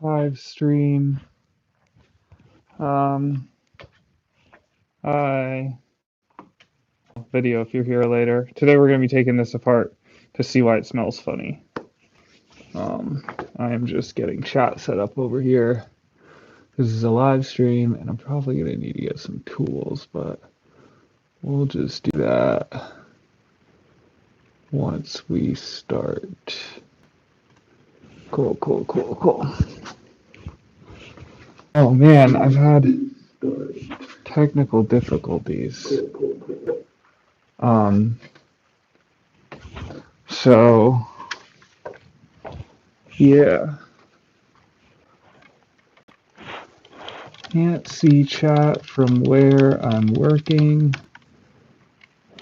live stream. Hi. Video if you're here later. Today we're going to be taking this apart to see why it smells funny. I am just getting chat set up over here. This is a live stream, and I'm probably going to need to get some tools, but we'll just do that once we start. Cool. Oh man, I've had technical difficulties. So yeah. Can't see chat from where I'm working.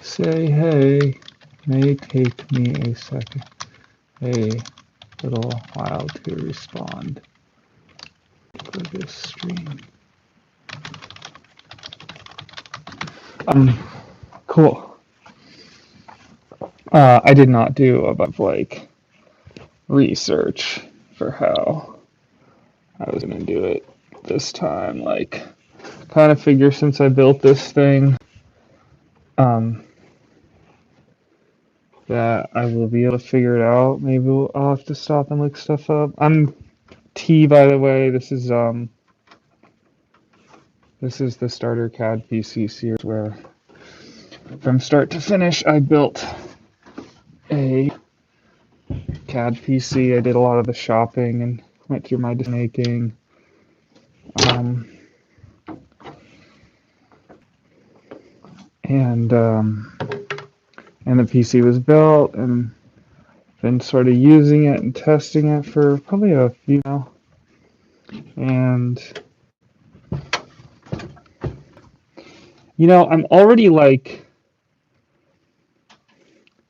Say hey. May take me a second. A little while to respond for this stream. Cool. I did not do a bunch of like research for how I was gonna do it this time. Like, kind of figure since I built this thing, that I will be able to figure it out. Maybe I'll have to stop and look stuff up. I'm T, by the way. This is the starter CAD PC series where from start to finish I built a CAD PC. I did a lot of the shopping and went through my design making. And the PC was built, and been sort of using it and testing it for probably a few now. And I'm already like,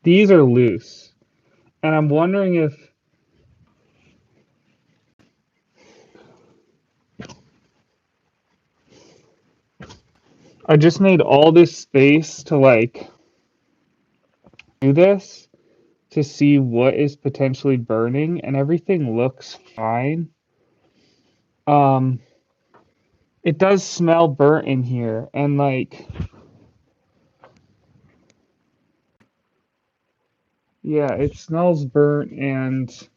these are loose, and I'm wondering if I just made all this space to like do this to see what is potentially burning, and everything looks fine. It does smell burnt in here, and like, yeah, it smells burnt, and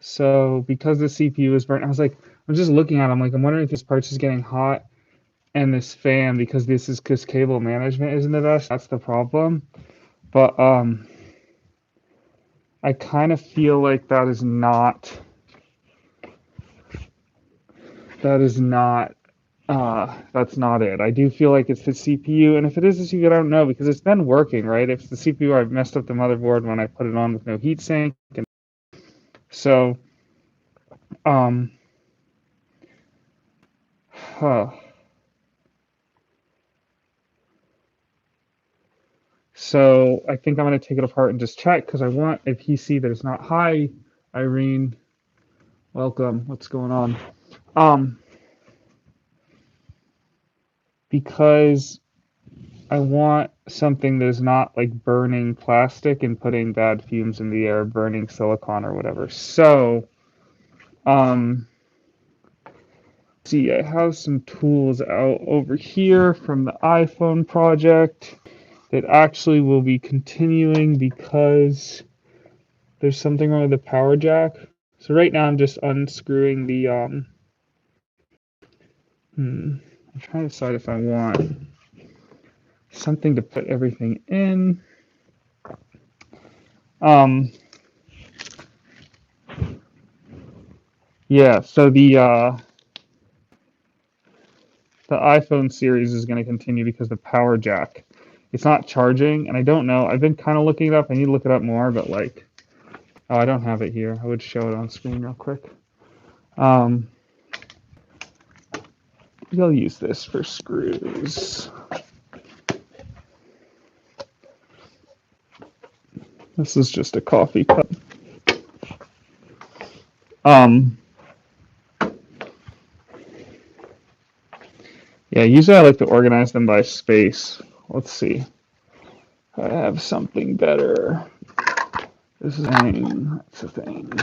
so because the CPU is burnt, I was like, I'm just looking at it, I'm wondering if this part's just getting hot, and this fan, because cable management isn't the best, that's the problem. But I kind of feel like that's not it. I do feel like it's the CPU, and if it is the CPU, I don't know, because it's been working, right? If it's the CPU, I've messed up the motherboard when I put it on with no heatsink, and so, huh. So I think I'm going to take it apart and just check, because I want a PC that is not. Hi, Irene. Welcome. What's going on? Because I want something that is not like burning plastic and putting bad fumes in the air, burning silicon or whatever. So, see, I have some tools out over here from the iPhone project that actually will be continuing because there's something wrong with the power jack. So right now I'm just unscrewing the I'm trying to decide if I want something to put everything in. Yeah, so the iPhone series is going to continue because the power jack, it's not charging, and I don't know. I've been kind of looking it up. I need to look it up more, but like, oh, I don't have it here. I would show it on screen real quick. You'll use this for screws. This is just a coffee cup. Yeah, usually I like to organize them by space. Let's see. I have something better. This is a thing. That's a thing.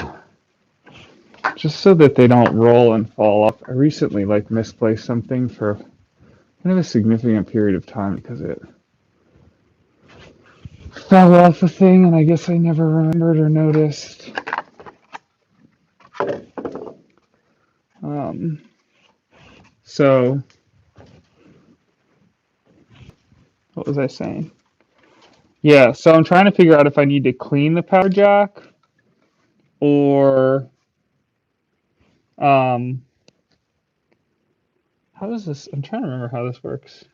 just so that they don't roll and fall off. I recently like misplaced something for kind of a significant period of time because it fell off a thing, and I guess I never remembered or noticed. Um, so, what was I saying? Yeah, so I'm trying to figure out if I need to clean the power jack or um, how does this? I'm trying to remember how this works.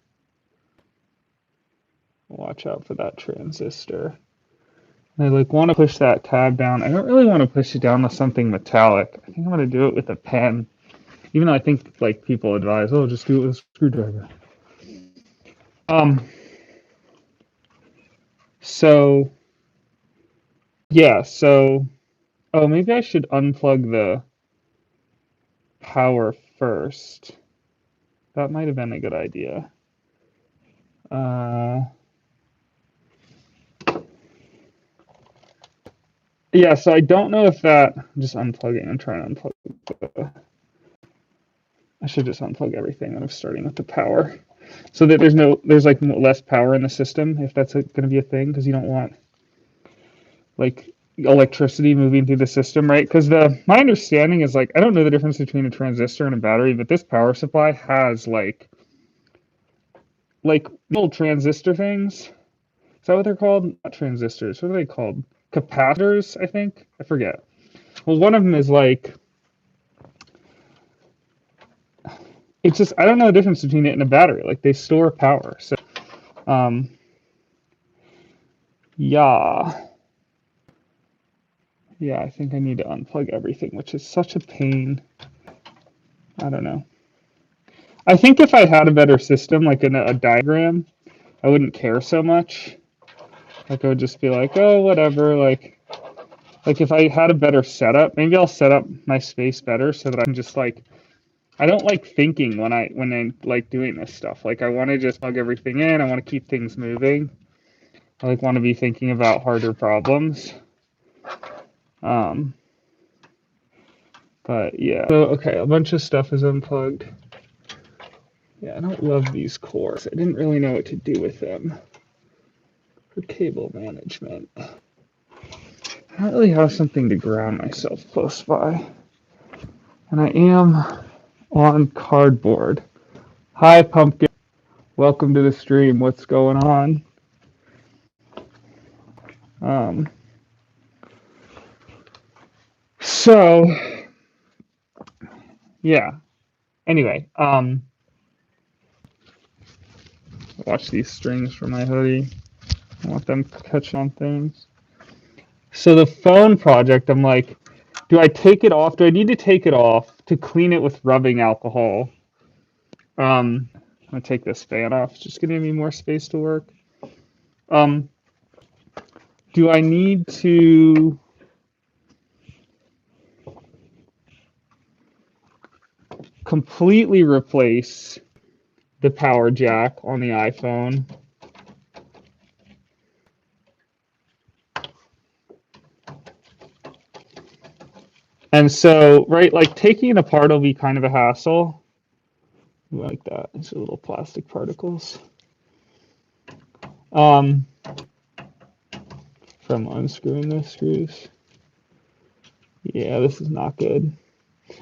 Watch out for that transistor. I like want to push that tab down. I don't really want to push it down with something metallic. I think I'm gonna do it with a pen, even though I think like people advise, oh, just do it with a screwdriver. Um, so yeah, so oh, maybe I should unplug the power first. That might have been a good idea. Uh, yeah, so I don't know if that. I'm just unplugging. I'm trying to unplug. I should just unplug everything when I'm starting with the power, so that there's like less power in the system if that's going to be a thing, because you don't want like electricity moving through the system, right? Because my understanding is like I don't know the difference between a transistor and a battery, but this power supply has like little transistor things. Is that what they're called? Not transistors. What are they called? Capacitors, I think. I forget. Well, one of them is like it's just I don't know the difference between it and a battery. Like they store power. So um yeah. Yeah, I think I need to unplug everything, which is such a pain. I don't know. I think if I had a better system, like in a diagram, I wouldn't care so much. Like I would just be like, oh, whatever. Like if I had a better setup, maybe I'll set up my space better so that I can just like I don't like thinking when I like doing this stuff. Like I want to just plug everything in. I want to keep things moving. I like want to be thinking about harder problems. Um, but yeah. So okay, a bunch of stuff is unplugged. Yeah, I don't love these cords. I didn't really know what to do with them for cable management. I don't really have something to ground myself close by. And I am on cardboard. Hi, Pumpkin. Welcome to the stream. What's going on? Um, so, yeah. Anyway, watch these strings for my hoodie. I want them catching on things. So the phone project, I'm like, do I take it off? Do I need to take it off to clean it with rubbing alcohol? I'm gonna take this fan off. It's just gonna give me more space to work. Um, do I need to completely replace the power jack on the iPhone? And so, right, like taking it apart will be kind of a hassle. Like that. These are little plastic particles. Um, from unscrewing the screws. Yeah, this is not good.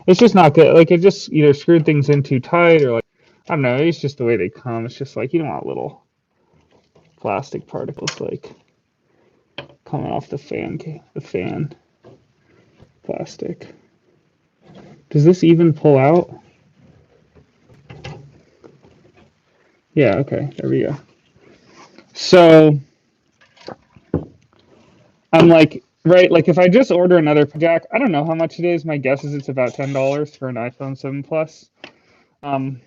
It's just not good. Like it just either screwed things in too tight or like I don't know. It's just the way they come. It's just like you don't want little plastic particles like coming off the fan plastic. Does this even pull out? Yeah. Okay. There we go. So I'm like, right, like if I just order another jack, I don't know how much it is. My guess is it's about $10 for an iPhone 7 Plus. Um,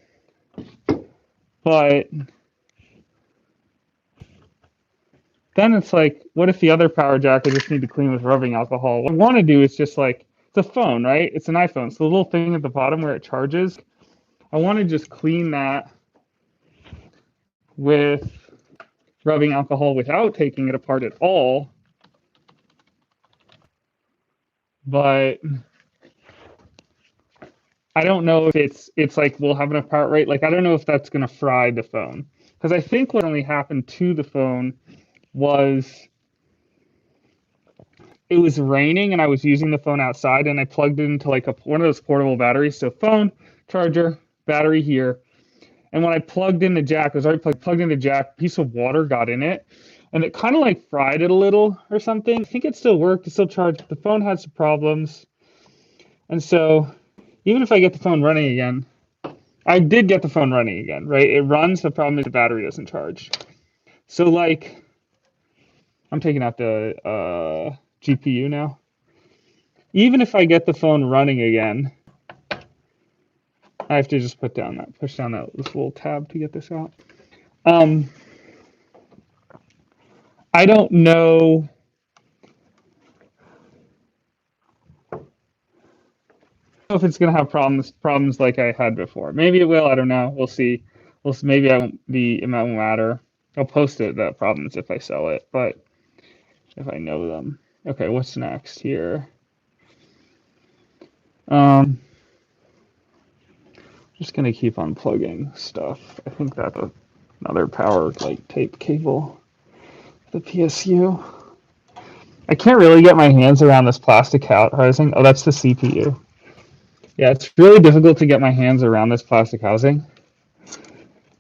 but then it's like, what if the other power jack I just need to clean with rubbing alcohol? What I want to do is just like, it's a phone, right? It's an iPhone. So the little thing at the bottom where it charges, I want to just clean that with rubbing alcohol without taking it apart at all. But I don't know if it's like we'll have enough power, right? Like I don't know if that's gonna fry the phone because I think what only happened to the phone was it was raining and I was using the phone outside and I plugged it into like one of those portable batteries. So phone, charger, battery here. And when I plugged in the jack, it was already plugged in the jack, a piece of water got in it and it kind of like fried it a little or something. I think it still worked, it still charged. The phone had some problems. And so even if I get the phone running again, I did get the phone running again, right? It runs, the problem is the battery doesn't charge. So like I'm taking out the GPU now. Even if I get the phone running again, I have to just push down this little tab to get this out. Um, I don't know if it's gonna have problems like I had before. Maybe it will. I don't know. We'll see. Maybe I won't be. It won't matter. I'll post the problems if I sell it, but if I know them. Okay, what's next here? Um, just gonna keep unplugging stuff. I think that's another power like tape cable. The PSU. I can't really get my hands around this plastic housing. Oh, that's the CPU. Yeah, it's really difficult to get my hands around this plastic housing.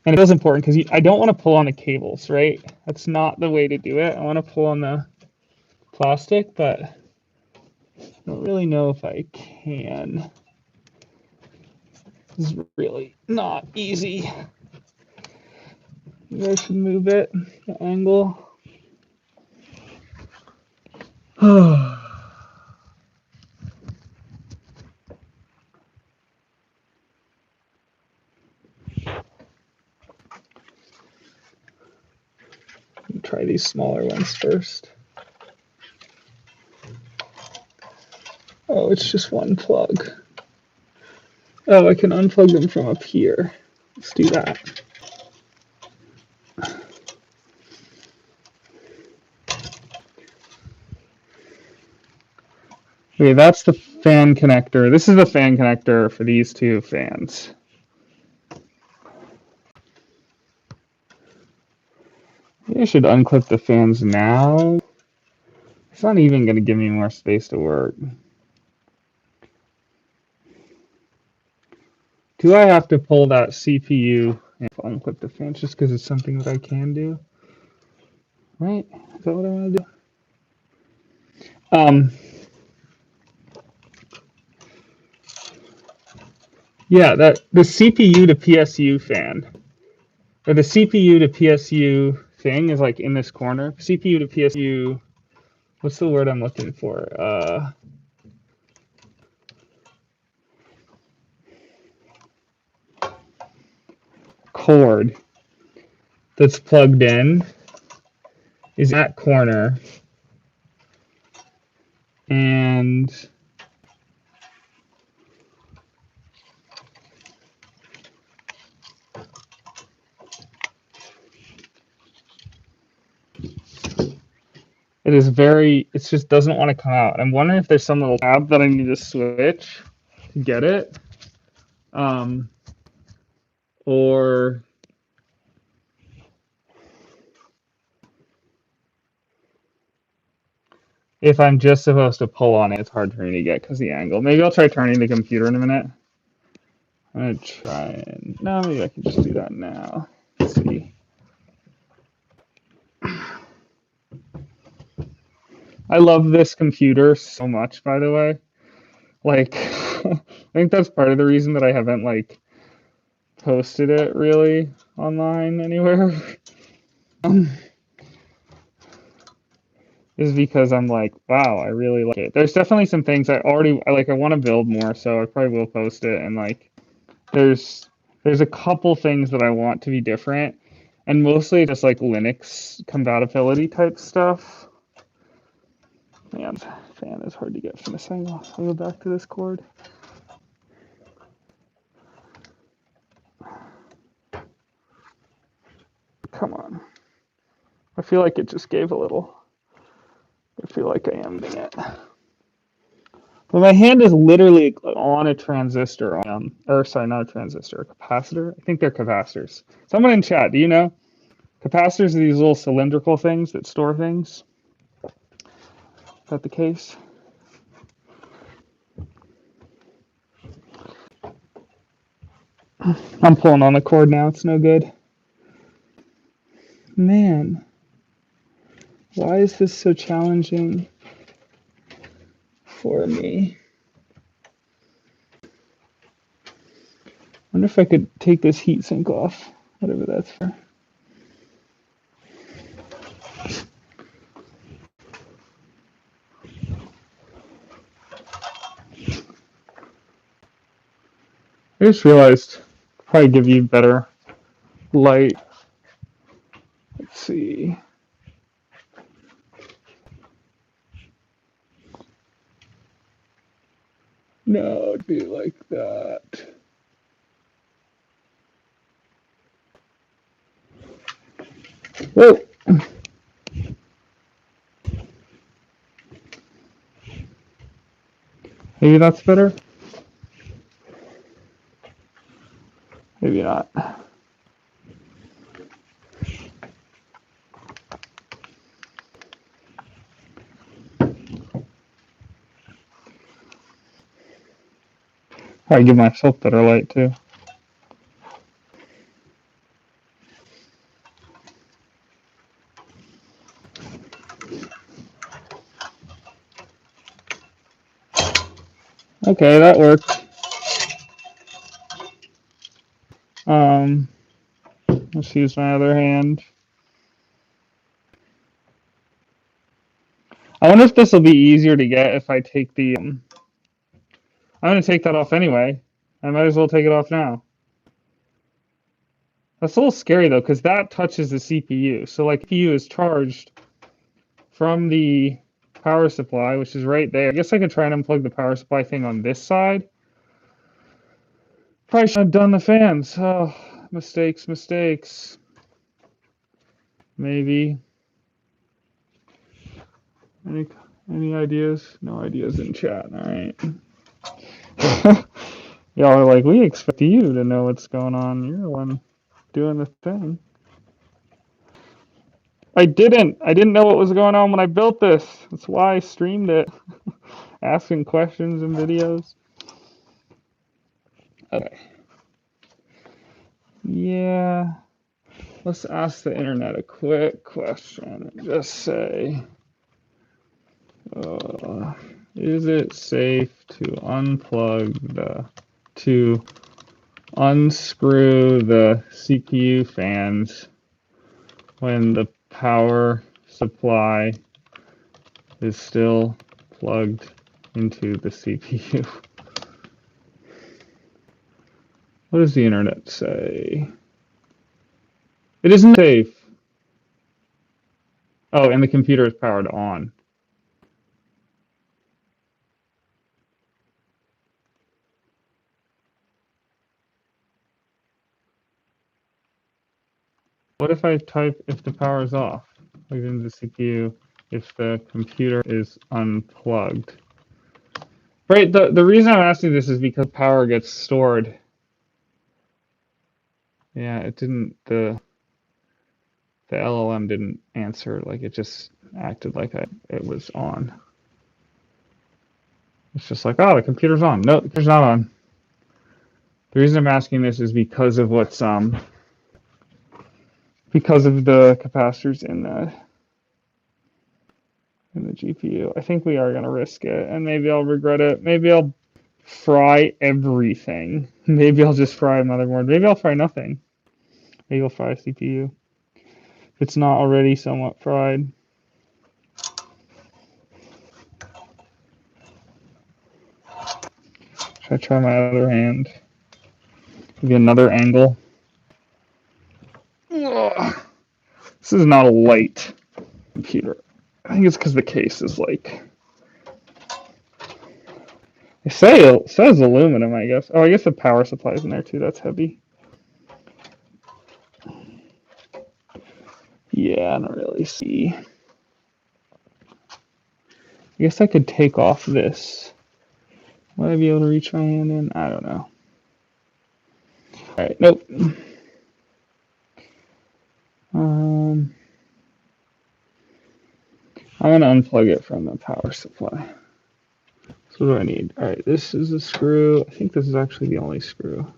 And it feels important because I don't want to pull on the cables, right? That's not the way to do it. I want to pull on the plastic, but I don't really know if I can. This is really not easy. Maybe I should move it, the angle. Try these smaller ones first. Oh, it's just one plug. Oh, I can unplug them from up here. Let's do that. Okay, that's the fan connector. This is the fan connector for these two fans. Maybe I should unclip the fans now. It's not even going to give me more space to work. Do I have to pull that CPU and unclip the fans just because it's something that I can do? Right? Is that what I want to do? Yeah, the CPU to PSU fan, or the CPU to PSU thing is like in this corner. CPU to PSU, what's the word I'm looking for? Cord that's plugged in is that corner, and it is it just doesn't want to come out. I'm wondering if there's some little tab that I need to switch to get it. Or if I'm just supposed to pull on it, it's hard for me to get because the angle. Maybe I'll try turning the computer in a minute. I'm gonna try and no, maybe I can just do that now. Let's see. I love this computer so much, by the way. Like, I think that's part of the reason that I haven't like posted it really online anywhere. Is because I'm like, wow, I really like it. There's definitely some things I like. I want to build more, so I probably will post it. And like, there's there's a couple things that I want to be different, and mostly just like Linux compatibility type stuff. Man, fan is hard to get from this angle. I'll go back to this cord. Come on. I feel like it just gave a little. I feel like I am doing it. But my hand is literally on a transistor, or sorry, not a transistor, a capacitor. I think they're capacitors. Someone in chat, do you know? Capacitors are these little cylindrical things that store things. Is that the case? I'm pulling on the cord now. It's no good. Man, why is this so challenging for me? I wonder if I could take this heatsink off, whatever that's for. I just realized probably give you better light. Let's see. No, it'd be like that. Whoa. Maybe that's better. Maybe not. Probably give myself better light too. Okay, that worked. Let's use my other hand. I wonder if this will be easier to get if I take the. I'm going to take that off anyway. I might as well take it off now. That's a little scary though, because that touches the CPU. So like CPU is charged from the power supply, which is right there. I guess I could try and unplug the power supply thing on this side. Probably should have done the fans. Oh, mistakes, mistakes. Maybe. Any ideas? No ideas in chat. All right. Y'all are like, we expect you to know what's going on. You're the one doing the thing. I didn't know what was going on when I built this. That's why I streamed it. Asking questions in videos. Okay. Yeah. Let's ask the internet a quick question. Just say, is it safe to unscrew the CPU fans when the power supply is still plugged into the CPU? What does the internet say? It isn't safe. Oh, and the computer is powered on. What if I type if the power is off? Plugged into the CPU if the computer is unplugged. Right, the reason I'm asking this is because power gets stored. Yeah, it didn't, the LLM didn't answer, like it just acted like it was on. It's just like, oh, the computer's on. No, the computer's not on. The reason I'm asking this is because of what's because of the capacitors in the GPU. I think we are gonna risk it, and maybe I'll regret it. Maybe I'll fry everything. Maybe I'll just fry a motherboard. Maybe I'll fry nothing. Maybe I'll fry a CPU. If it's not already somewhat fried. Should I try my other hand? Maybe another angle. Ugh. This is not a light computer. I think it's because the case is like. It says aluminum, I guess. Oh, I guess the power supply's in there too. That's heavy. Yeah, I don't really see. I guess I could take off this Would I be able to reach my hand in? I don't know. Alright, nope. I'm gonna unplug it from the power supply. So what do I need? Alright, this is a screw. I think this is actually the only screw.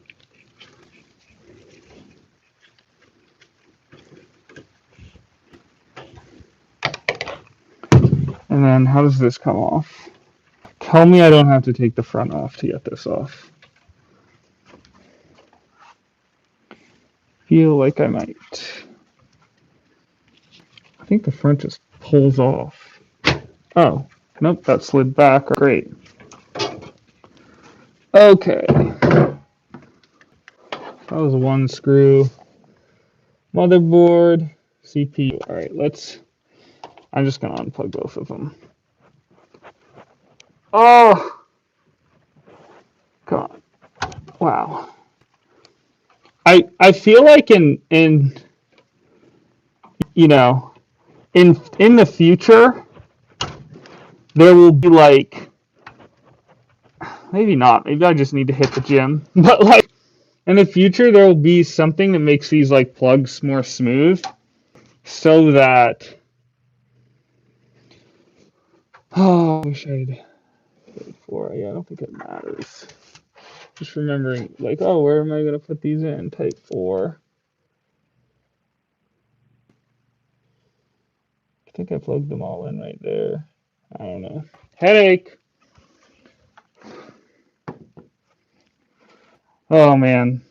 And then how does this come off? Tell me I don't have to take the front off to get this off. Feel like I might. I think the front just pulls off. Oh, nope, that slid back. Great. Okay. That was one screw. Motherboard, CPU. All right, I'm just gonna unplug both of them. Oh, God. Wow. I feel like in you know in the future there will be like, maybe not, maybe I just need to hit the gym, but like in the future there will be something that makes these like plugs more smooth so that, oh, I wish I'd paid for it. Yeah, I don't think it matters. Just remembering like, oh, where am I gonna put these in? Type 4. I think I plugged them all in right there. I don't know. Headache. Oh man.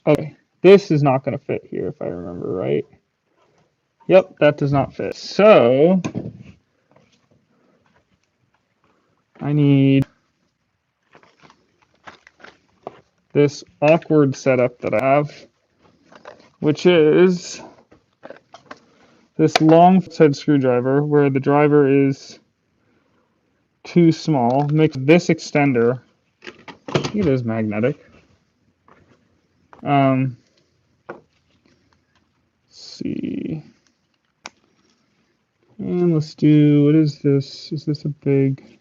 Okay. This is not going to fit here if I remember right. Yep, that does not fit. So I need this awkward setup that I have, which is this long head screwdriver where the driver is too small. Mix this extender. It is magnetic. Let's see. And let's do, what is this? Is this a big,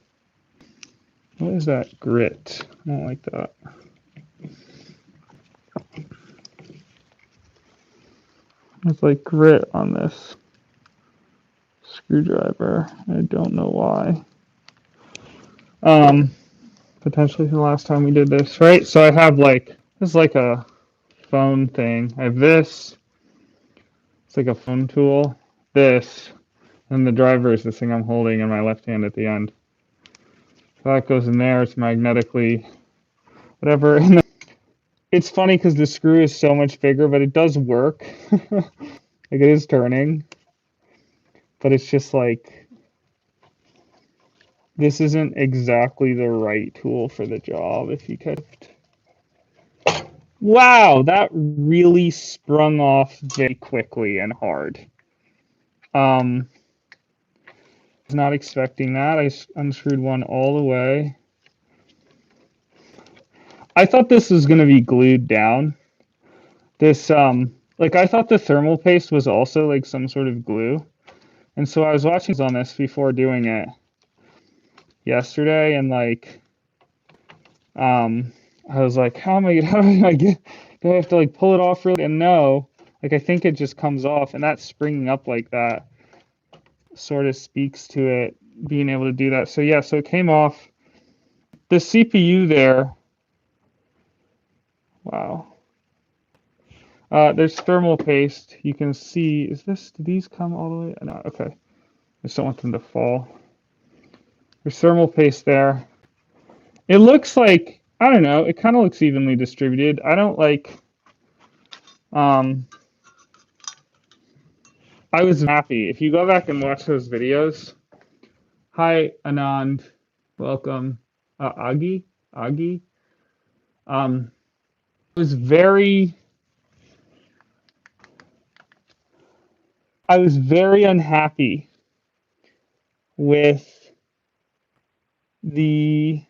what is that? Grit. I don't like that. There's like grit on this screwdriver. I don't know why. Potentially the last time we did this, right? So I have like, this is like a phone thing. I have this. It's like a phone tool. This. And the driver is this thing I'm holding in my left hand at the end. So that goes in there. It's magnetically, whatever. And it's funny because the screw is so much bigger, but it does work. Like it is turning. But it's just like, this isn't exactly the right tool for the job if you could. Wow, that really sprung off very quickly and hard. Was not expecting that. I unscrewed one all the way. I thought this was going to be glued down. This, like I thought the thermal paste was also like some sort of glue. And so I was watching on this before doing it yesterday, and like, I was like, how do I get, do I have to like pull it off really? And no, like I think it just comes off, and that springing up like that sort of speaks to it being able to do that. So yeah, so it came off. The CPU there, wow. There's thermal paste. You can see, do these come all the way? No, okay. I just don't want them to fall. There's thermal paste there. It looks like, I don't know, it kind of looks evenly distributed. I don't like, I was happy. If you go back and watch those videos, hi, Anand, welcome. Agi. Was very, I was very unhappy with the,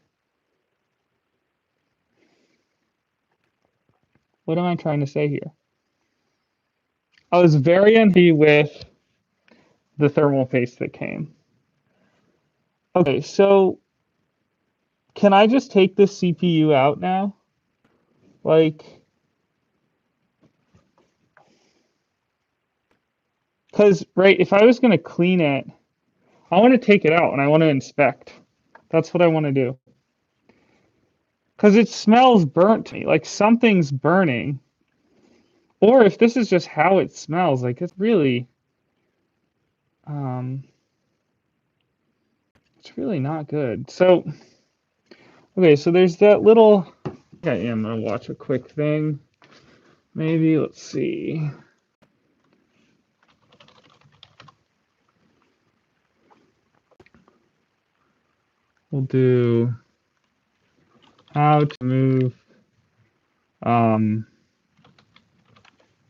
what am I trying to say here? I was very unhappy with the thermal paste that came. Okay, so can I just take this CPU out now? Like, because, right, if I was going to clean it, I want to take it out and I want to inspect. That's what I want to do. Because it smells burnt to me, like something's burning. Or if this is just how it smells, like um, it's really not good. So, okay, so there's that little, I am gonna watch a quick thing. Maybe, let's see. We'll do how to move um,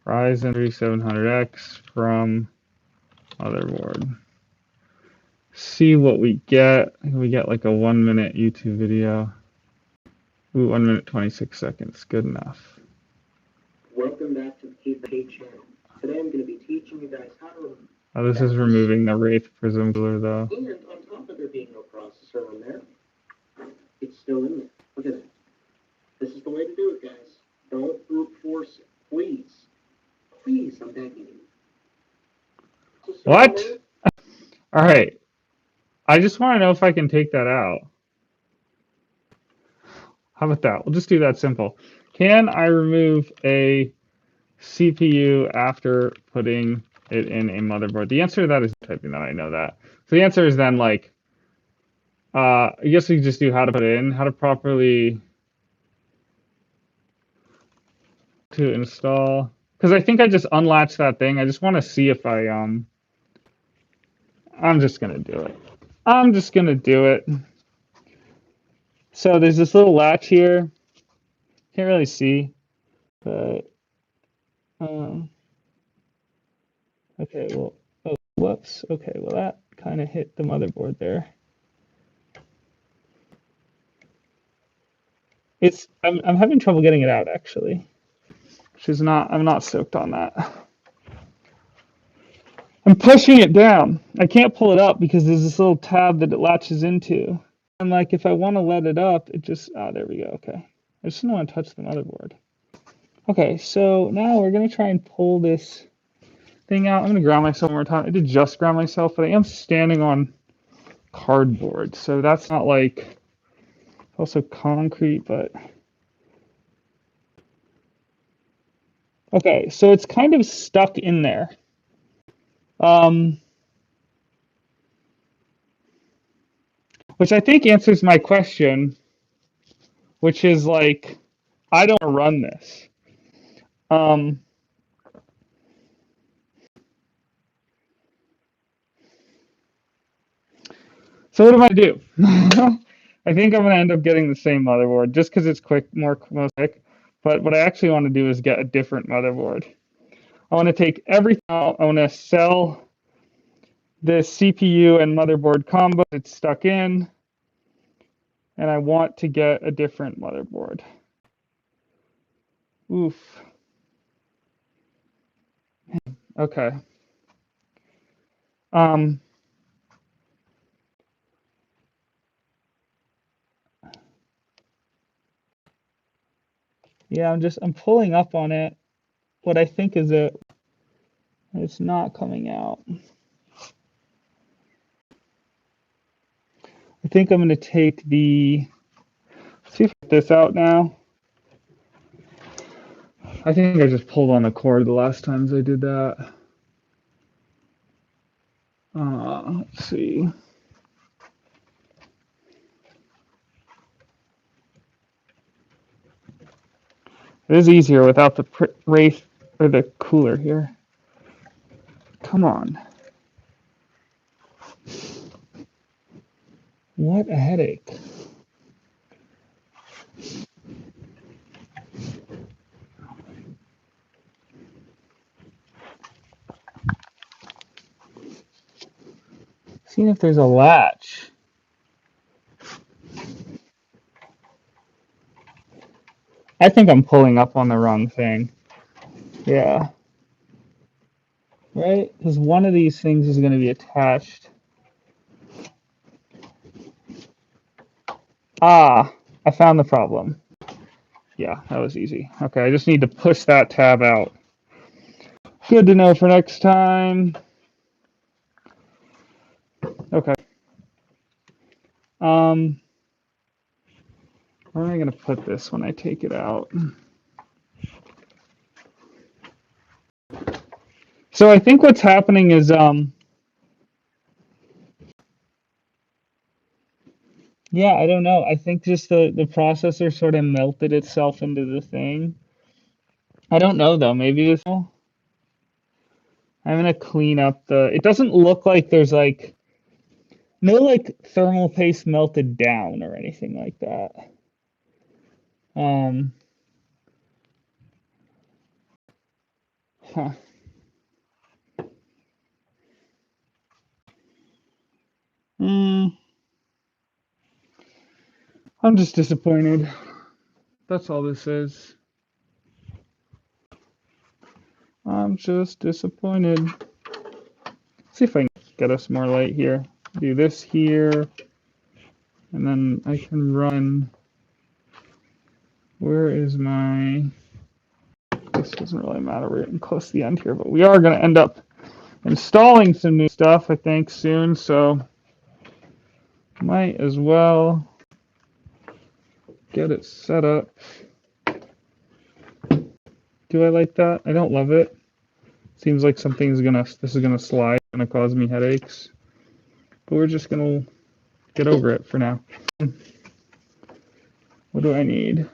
Ryzen 3700X from motherboard. See what we get. We get like a 1 minute YouTube video. Ooh, 1 minute 26 seconds. Good enough. Welcome back to the CAD PC channel. Today I'm going to be teaching you guys how to. Oh, this is removing the Wraith Prism cooler though. And on top of there being no processor on there, it's still in there. Look at that. This is the way to do it, guys. Don't brute force it. Please. Please, I'm begging you. What? All right. I just want to know if I can take that out. How about that? We'll just do that simple. Can I remove a CPU after putting it in a motherboard? The answer to that is typing that. I know that. So the answer is then like, I guess we can just do how to put it in, how to properly to install. Because I think I just unlatched that thing. I just want to see if I'm just gonna do it. I'm just gonna do it. So there's this little latch here. Can't really see, but okay. Well, oh, whoops. Okay, well that kind of hit the motherboard there. I'm having trouble getting it out actually, which is not I'm not stoked on that. I'm pushing it down. I can't pull it up because there's this little tab that it latches into. And like if I want to let it up, it just there we go. Okay. I just don't want to touch the motherboard. Okay, so now we're gonna try and pull this thing out. I'm gonna ground myself one more time. I did just ground myself, but I am standing on cardboard, so that's not like also concrete, but okay, so it's kind of stuck in there. Which I think answers my question, which is like, I don't run this. So what am I do? I think I'm gonna end up getting the same motherboard just because it's more quick. But what I actually want to do is get a different motherboard. I want to take everything out. I want to sell the CPU and motherboard combo it's stuck in, and I want to get a different motherboard. Oof. Okay. Yeah, I'm pulling up on it. What I think is it's not coming out. I think I'm going to take see if I get this out now. I think I just pulled on the cord the last times I did that. Let's see. It is easier without the wraith or the cooler here. Come on. What a headache. Seeing if there's a latch. I think I'm pulling up on the wrong thing. Yeah. Right? Because one of these things is going to be attached. Ah, I found the problem. Yeah, that was easy. Okay, I just need to push that tab out. Good to know for next time. Okay. Where am I going to put this when I take it out? So I think what's happening is, yeah, I don't know. I think just the processor sort of melted itself into the thing. I don't know though. Maybe this. I'm gonna clean up the. It doesn't look like there's like no like thermal paste melted down or anything like that. Um. Huh. Hmm. I'm just disappointed. That's all this is. I'm just disappointed. See if I can get us more light here. Do this here, and then I can run. Where is my? This doesn't really matter. We're getting close to the end here, but we are going to end up installing some new stuff, I think, soon. So might as well get it set up. Do I like that? I don't love it. Seems like this is gonna slide, gonna cause me headaches. But we're just gonna get over it for now. What do I need? All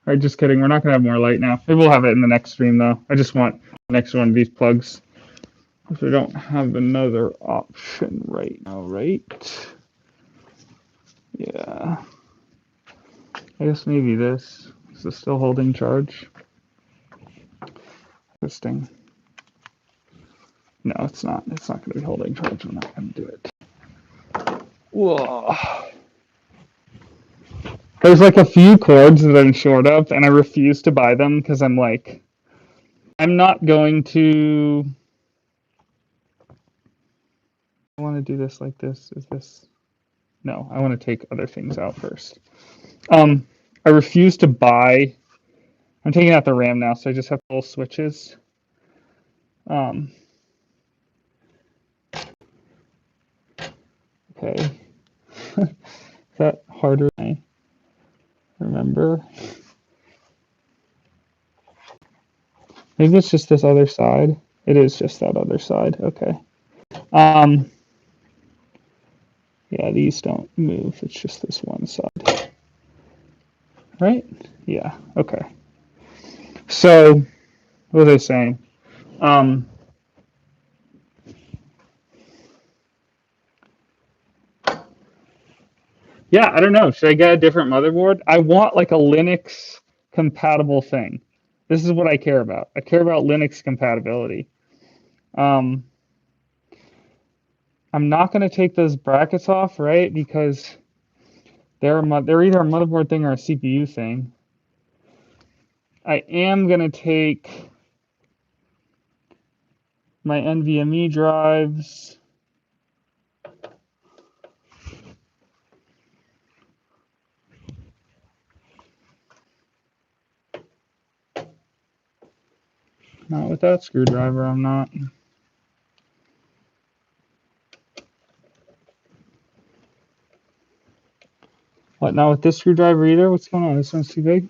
right, just kidding. We're not gonna have more light now. Maybe we'll have it in the next stream though. I just want the next one of these plugs. If we don't have another option right now, right? Yeah. I guess maybe this. Is this still holding charge? Interesting. No, it's not. It's not going to be holding charge. I'm not going to do it. Whoa. There's like a few cords that I'm short of, and I refuse to buy them because I'm like, I'm not going to. I want to do this like this. Is this? No, I want to take other things out first. I refuse to buy. I'm taking out the RAM now, so I just have full switches. Um, okay. Is that harder than I remember? Maybe it's just this other side. It is just that other side. Okay. Um, yeah, these don't move. It's just this one side. Right? Yeah. Okay. So, what was I saying? Um, yeah, I don't know. Should I get a different motherboard? I want like a Linux compatible thing. This is what I care about. I care about Linux compatibility. Um, I'm not going to take those brackets off, right? Because they're either a motherboard thing or a CPU thing. I am going to take my NVMe drives. Not with that screwdriver, I'm not. What, not with this screwdriver either? What's going on? This one's too big?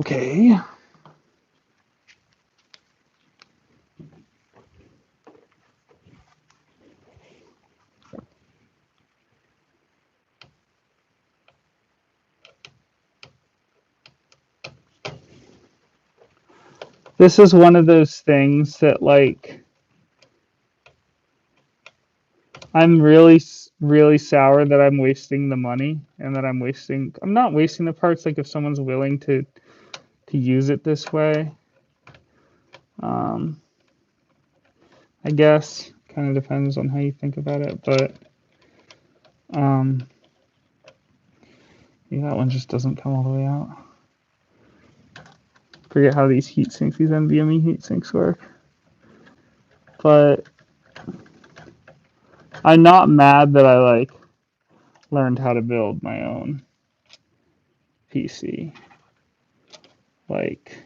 Okay. This is one of those things that, like, I'm really sour that I'm wasting the money and that I'm not wasting the parts, like, if someone's willing to use it this way. Um, I guess kind of depends on how you think about it, but um, yeah, that one just doesn't come all the way out. Forget how these NVMe heat sinks work. But I'm not mad that I like learned how to build my own PC. Like,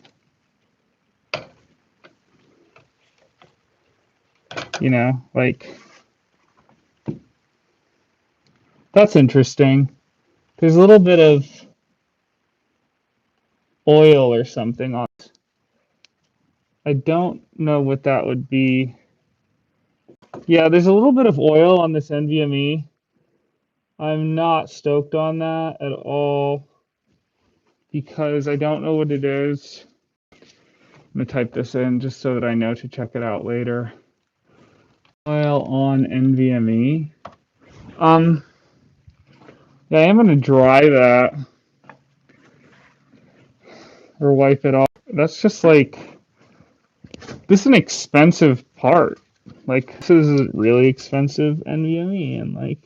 you know, like that's interesting. There's a little bit of oil or something on it. I don't know what that would be. Yeah, there's a little bit of oil on this NVMe. I'm not stoked on that at all because I don't know what it is. I'm gonna type this in just so that I know to check it out later. Oil on NVMe. Yeah, I am gonna dry that or wipe it off. That's just like this is an expensive part. Like this is a really expensive NVMe, and like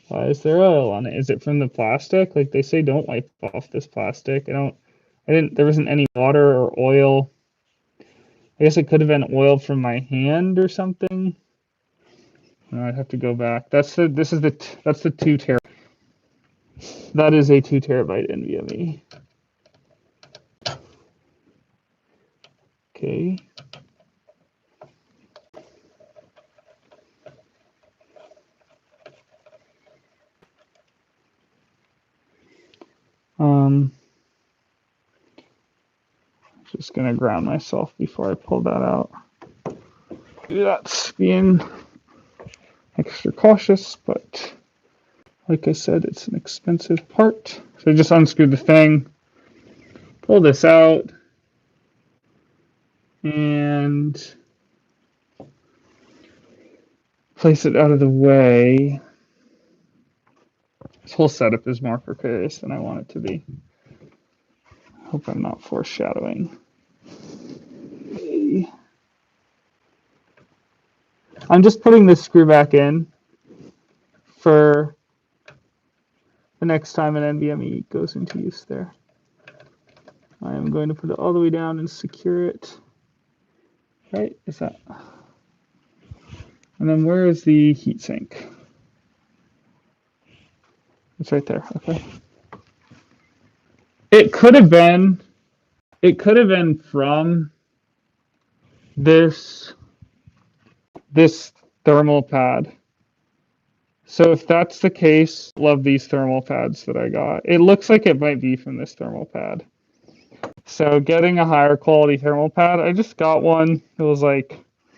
why is there oil on it? Is it from the plastic? Like they say, don't wipe off this plastic. I didn't. There wasn't any water or oil. I guess it could have been oil from my hand or something. No, I'd have to go back. That's the. This is the. That's the 2 terabyte. That is a 2 terabyte NVMe. Okay. Just gonna ground myself before I pull that out. That's being extra cautious, but like I said, it's an expensive part. So I just unscrewed the thing, pull this out, and place it out of the way. This whole setup is more precarious than I want it to be. Hope I'm not foreshadowing. Okay. I'm just putting this screw back in for the next time an NVMe goes into use there. I am going to put it all the way down and secure it. Right? Is that? And then where is the heatsink? It's right there. Okay. It could have been from this thermal pad. So if that's the case, love these thermal pads that I got. It looks like it might be from this thermal pad. So getting a higher quality thermal pad, I just got one. It was like,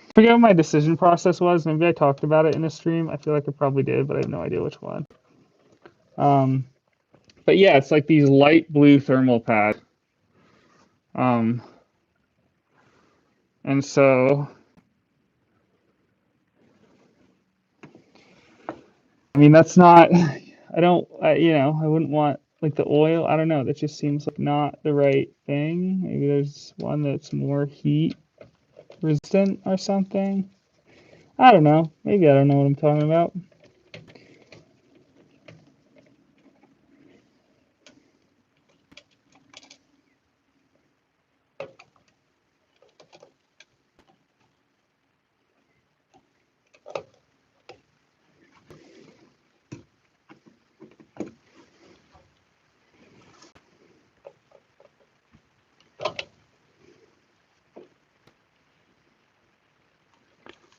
I forget what my decision process was. Maybe I talked about it in a stream. I feel like I probably did, but I have no idea which one. But yeah, it's like these light blue thermal pads. And so, I mean, that's not, I don't, I wouldn't want like the oil. I don't know. That just seems like not the right thing. Maybe there's one that's more heat resistant or something. I don't know. Maybe I don't know what I'm talking about.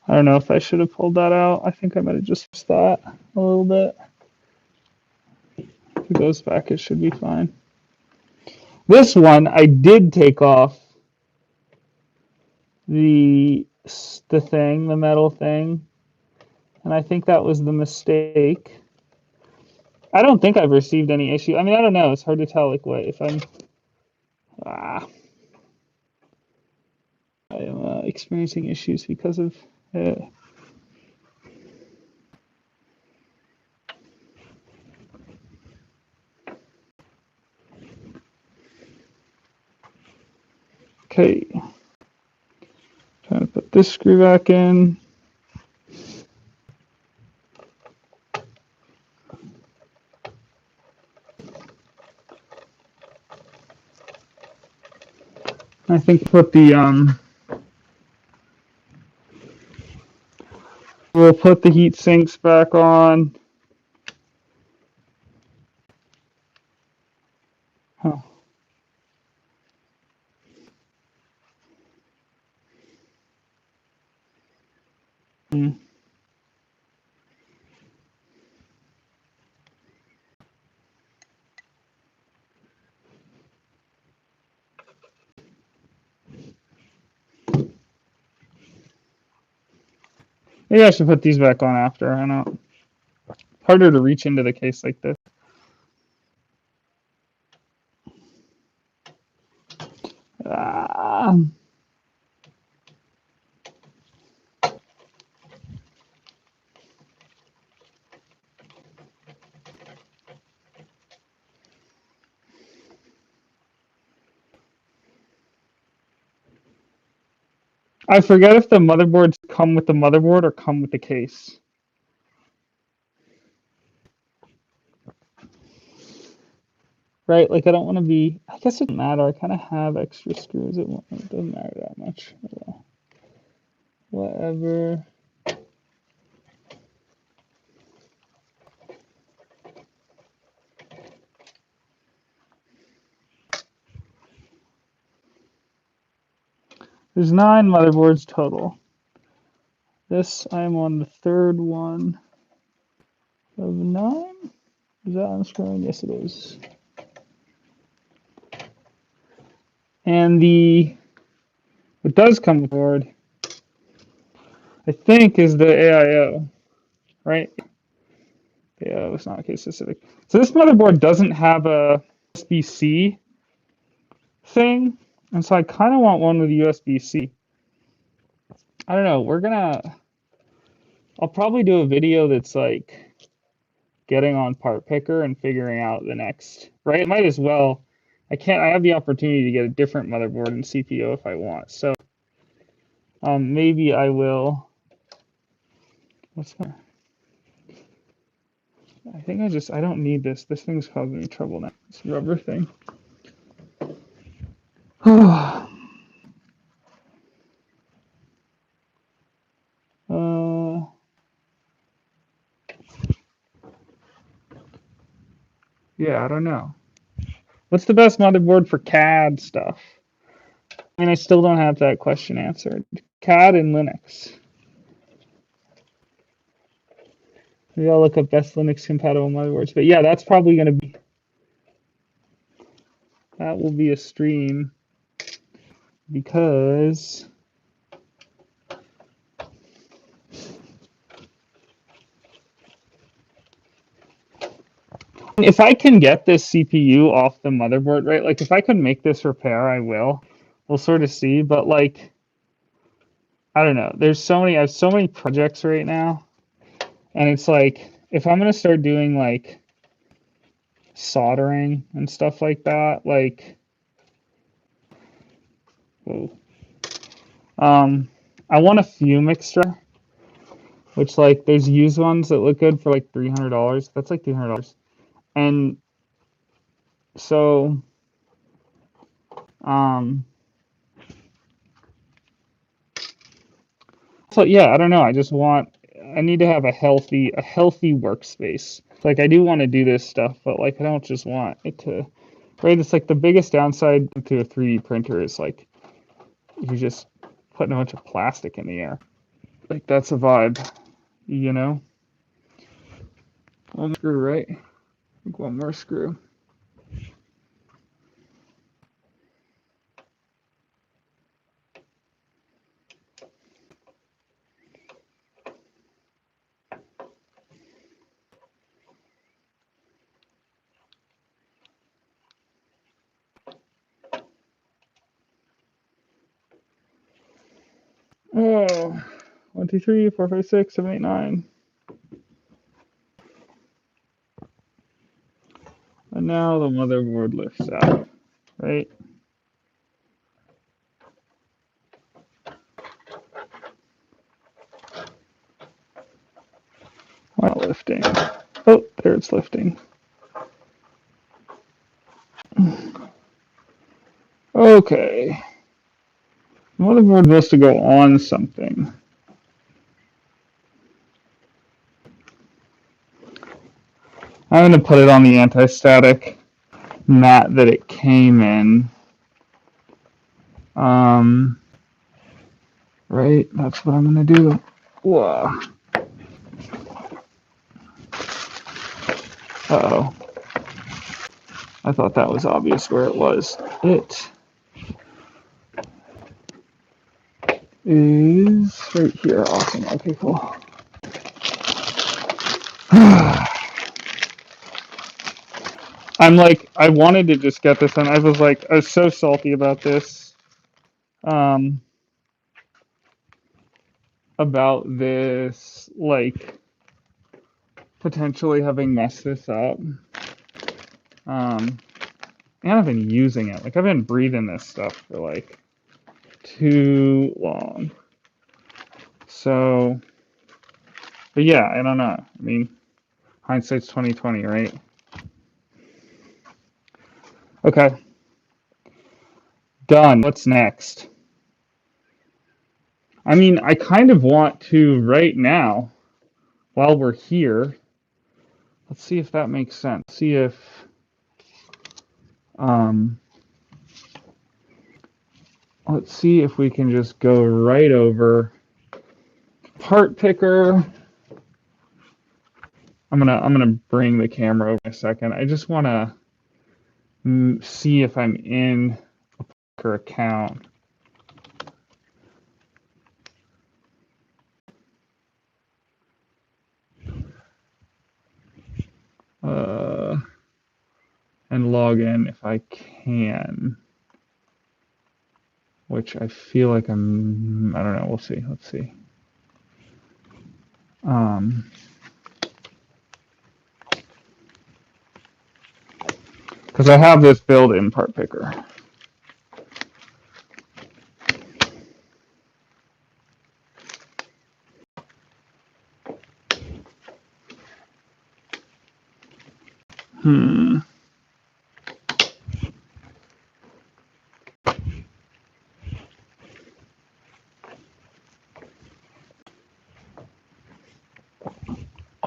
I don't know if I should have pulled that out. I think I might have just missed that a little bit. If it goes back, it should be fine. This one, I did take off the metal thing, and I think that was the mistake. I don't think I've received any issue. I mean, I don't know. It's hard to tell. Like, what if I'm experiencing issues because of it. Okay. Trying to put this screw back in. I think put the We'll put the heat sinks back on. Huh. Hmm. Maybe I should put these back on after. I know. Harder to reach into the case like this. Ah. I forget if the motherboards come with the motherboard or come with the case. Right? Like, I don't want to be. I guess it doesn't matter. I kind of have extra screws. It doesn't matter that much. Well, whatever. There's 9 motherboards total. This, I'm on the third one of 9. Is that on the screen? Yes, it is. And what does come with the board, I think, is the AIO, right? Yeah, it's not case specific. So this motherboard doesn't have a USB-C thing, and so I kind of want one with USB-C. I don't know. I'll probably do a video that's like getting on Part Picker and figuring out the next, right? I might as well. I have the opportunity to get a different motherboard and CPU if I want. So maybe I will. What's that? I don't need this. This thing's causing me trouble now. This rubber thing. Yeah, I don't know. What's the best motherboard for CAD stuff? I mean, I still don't have that question answered. CAD and Linux. Maybe I'll look up best Linux compatible motherboards. But yeah, that's probably going to be. That will be a stream because. If I can get this CPU off the motherboard, right? Like if I could make this repair, I will. We'll sort of see. But like, I don't know. I have so many projects right now. And it's like, if I'm going to start doing like soldering and stuff like that, like, whoa. I want a fume extractor, which like there's used ones that look good for like $300. That's like $300. And so, um, so yeah, I don't know. I need to have a healthy workspace. Like I do want to do this stuff, but like I don't just want it to, right? It's like the biggest downside to a 3D printer is like you're just putting a bunch of plastic in the air. Like that's a vibe, you know? One screw, right? I think one more screw. Oh, 1, 2, 3, 4, 5, 6, 7, 8, 9. And now the motherboard lifts out, right? Why not lifting? Oh, there it's lifting. Okay. Motherboard supposed to go on something. I'm going to put it on the anti-static mat that it came in. Right, that's what I'm going to do. Whoa. Uh-oh. I thought that was obvious where it was. It is right here. Awesome. Okay, cool. I'm like, I wanted to just get this in. I was so salty about this. About this, like, potentially having messed this up. And I've been using it. Like, I've been breathing this stuff for, like, too long. So, but yeah, I don't know. I mean, hindsight's 2020, right? Okay. Done. What's next? I mean, I kind of want to right now, while we're here, let's see if that makes sense. See if let's see if we can just go right over part picker. I'm gonna bring the camera over in a second. I just want to see if I'm in a Parker account. And log in if I can. Which I feel like I don't know. We'll see. Let's see. Because I have this build in part picker.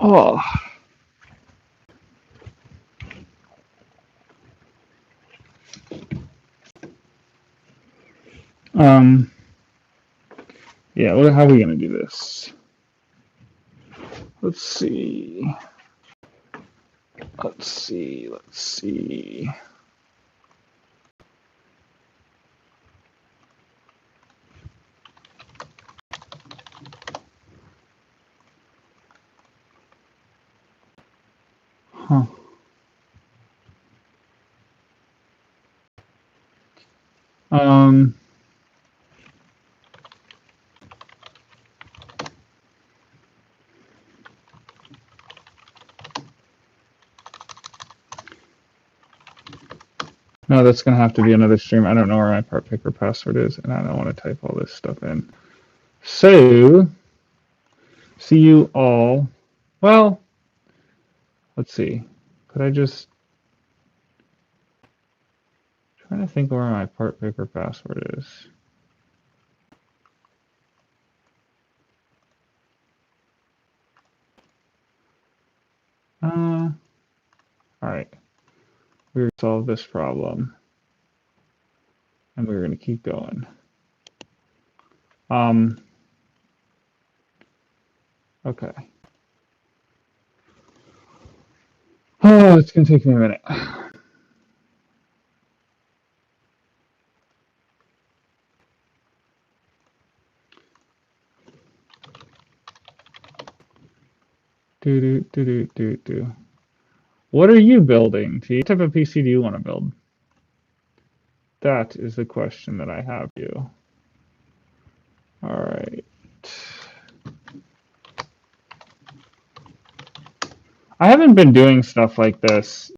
Oh. Yeah, how are we gonna do this? Let's see. Let's see. Let's see. Huh. No, that's gonna have to be another stream. I don't know where my part picker password is, and I don't want to type all this stuff in. So, see you all. Well, let's see. Could I just trying to think where my part picker password is? All right. We're gonna solve this problem, and we're gonna keep going. Okay. Oh, it's gonna take me a minute. Do. What are you building? What type of PC do you want to build? That is the question that I have you. All right. I haven't been doing stuff like this.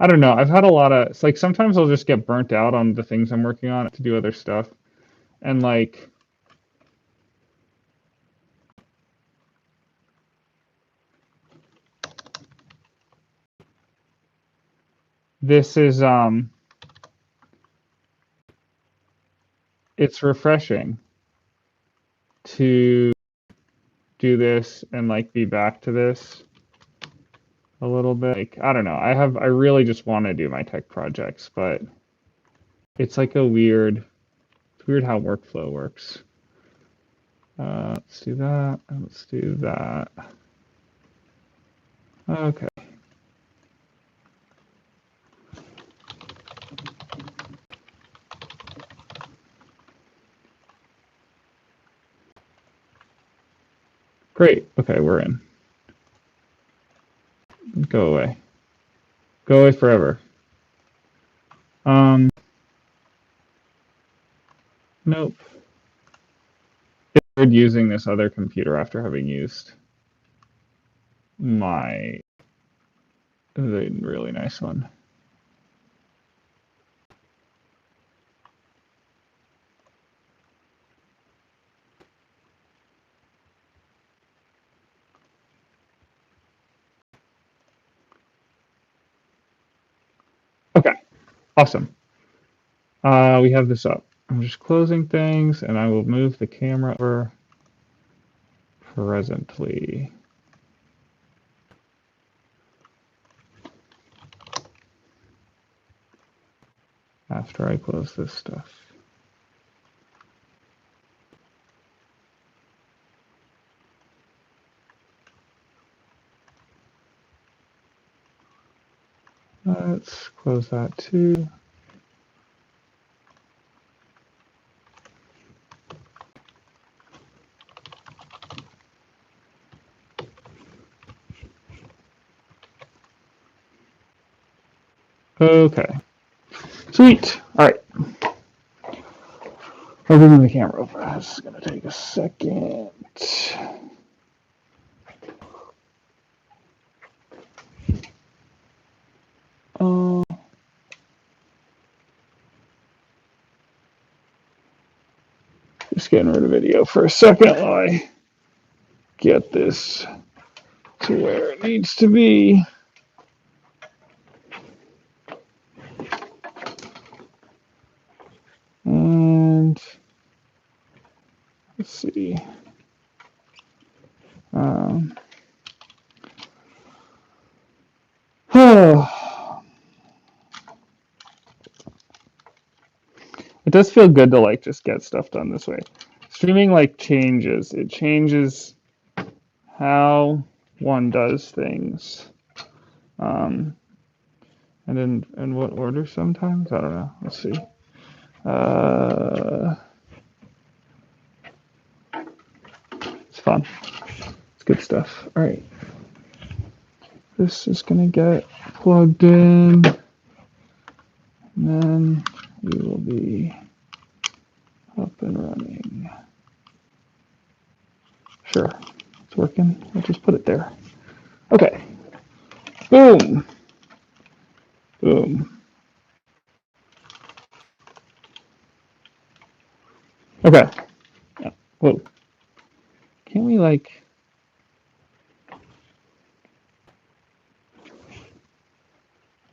I don't know. I've had a lot of, it's like sometimes I'll just get burnt out on the things I'm working on to do other stuff. And like, this is, it's refreshing to do this and like be back to this. a little bit. Like, I don't know. I really just want to do my tech projects, but it's like it's weird how workflow works. Let's do that. Let's do that. Okay. Great. Okay, we're in. Go away. Go away forever. Nope. It's weird using this other computer after having used my the really nice one. Okay, awesome. We have this up. I'm just closing things, and I will move the camera over presently. After I close this stuff. Let's close that too. Okay. Sweet. All right. We're moving the camera over. This is going to take a second. Oh. Just getting rid of video for a second while I get this to where it needs to be. And let's see. It does feel good to like just get stuff done this way. Streaming like changes. It changes how one does things. And in what order sometimes? I don't know. Let's see. It's fun. It's good stuff. All right. This is going to get plugged in. And then we will be up and running. Sure. It's working. I'll just put it there. Okay. Boom. Boom. Okay. Whoa. Can't we like...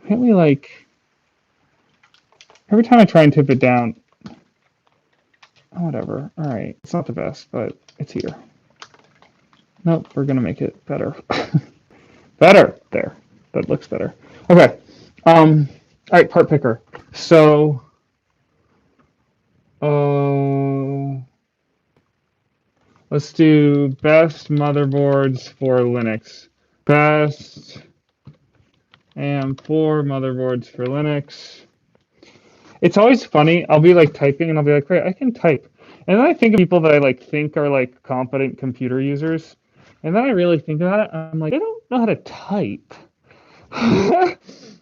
Can't we like... Every time I try and tip it down... Oh, whatever. All right. It's not the best, but it's here. Nope. We're going to make it better. Better. There. That looks better. Okay. All right. Part picker. So... let's do best motherboards for Linux. Best AM4 motherboards for Linux. It's always funny. I'll be like typing and I'll be like, great, I can type. And then I think of people that I like think are like competent computer users. And then I really think about it. I'm like, they don't know how to type.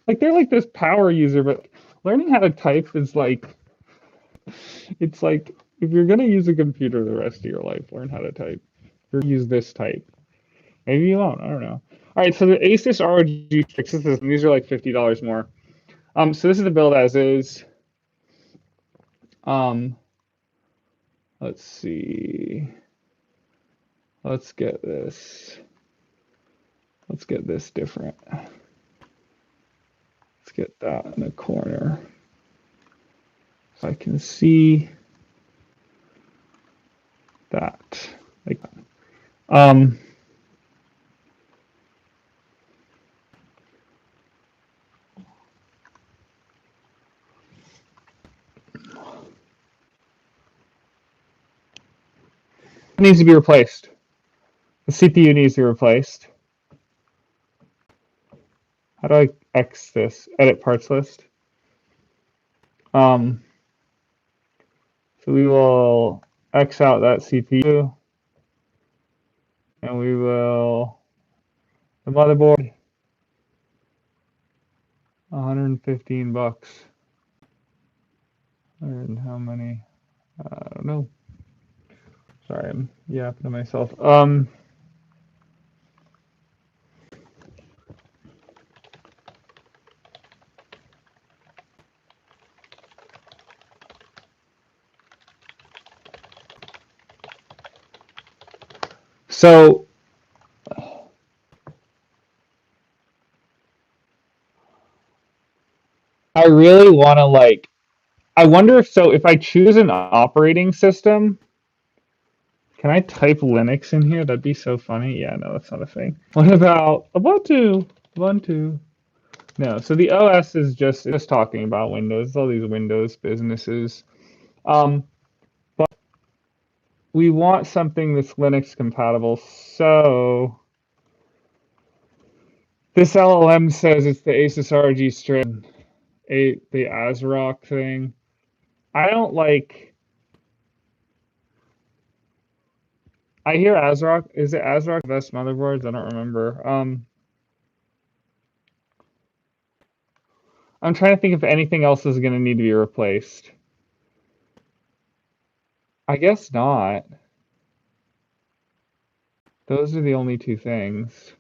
Like they're like this power user, but learning how to type is like, it's like if you're gonna use a computer the rest of your life, learn how to type. Or use this type. Maybe you won't. I don't know. All right, so the Asus ROG fixes and these are like $50 more. So this is the build as is. Let's see. Let's get this. Let's get this different. Let's get that in the corner so I can see that. Like, It needs to be replaced. The CPU needs to be replaced. How do I X this? Edit parts list. So we will X out that CPU, and we will the motherboard. $115. And how many? I don't know. Sorry, I'm yapping to myself. So I really want to like. I wonder if I choose an operating system, can I type Linux in here? That'd be so funny. Yeah, no, that's not a thing. What about Ubuntu? Ubuntu. No, so the OS is just talking about Windows. All these Windows businesses. But we want something that's Linux compatible. So this LLM says it's the Asus RG Strix, the ASRock thing. I don't like. I hear ASRock. Is it ASRock the best motherboards? I don't remember. I'm trying to think if anything else is going to need to be replaced. I guess not. Those are the only two things.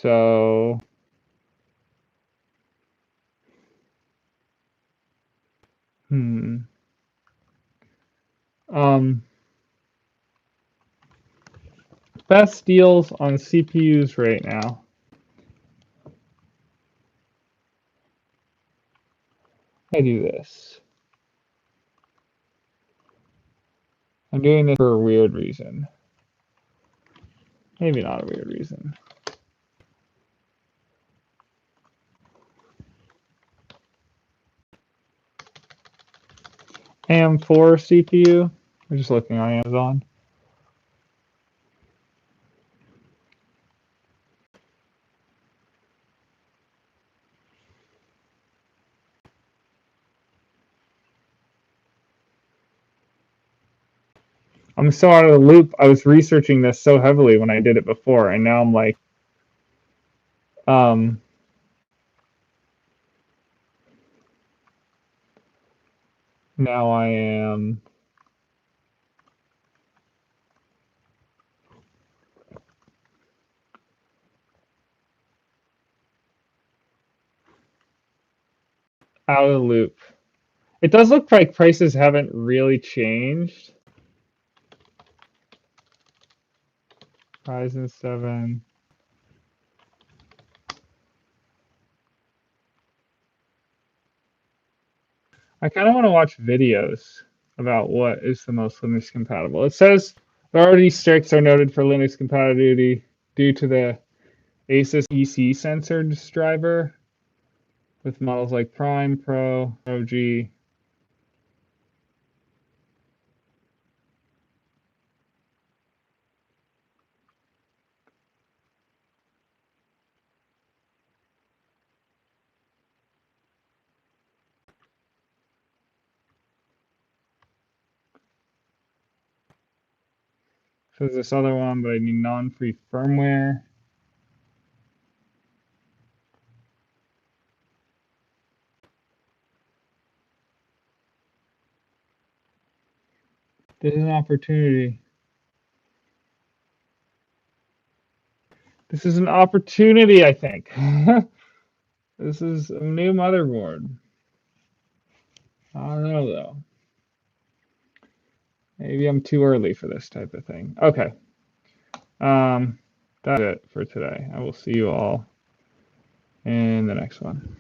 So, hmm. Um, best deals on CPUs right now. I do this. I'm doing this for a weird reason. Maybe not a weird reason. AM4 CPU. I'm just looking on Amazon. I'm so out of the loop. I was researching this so heavily when I did it before, and now I'm like, um, now I am out of the loop. It does look like prices haven't really changed. Ryzen 7. I kind of want to watch videos about what is the most Linux compatible. It says the RD sticks are noted for Linux compatibility due to the Asus EC sensor driver with models like Prime, Pro, OG. So there's this other one, but I need non-free firmware. This is an opportunity. This is an opportunity, I think. This is a new motherboard. I don't know, though. Maybe I'm too early for this type of thing. Okay. That's it for today. I will see you all in the next one.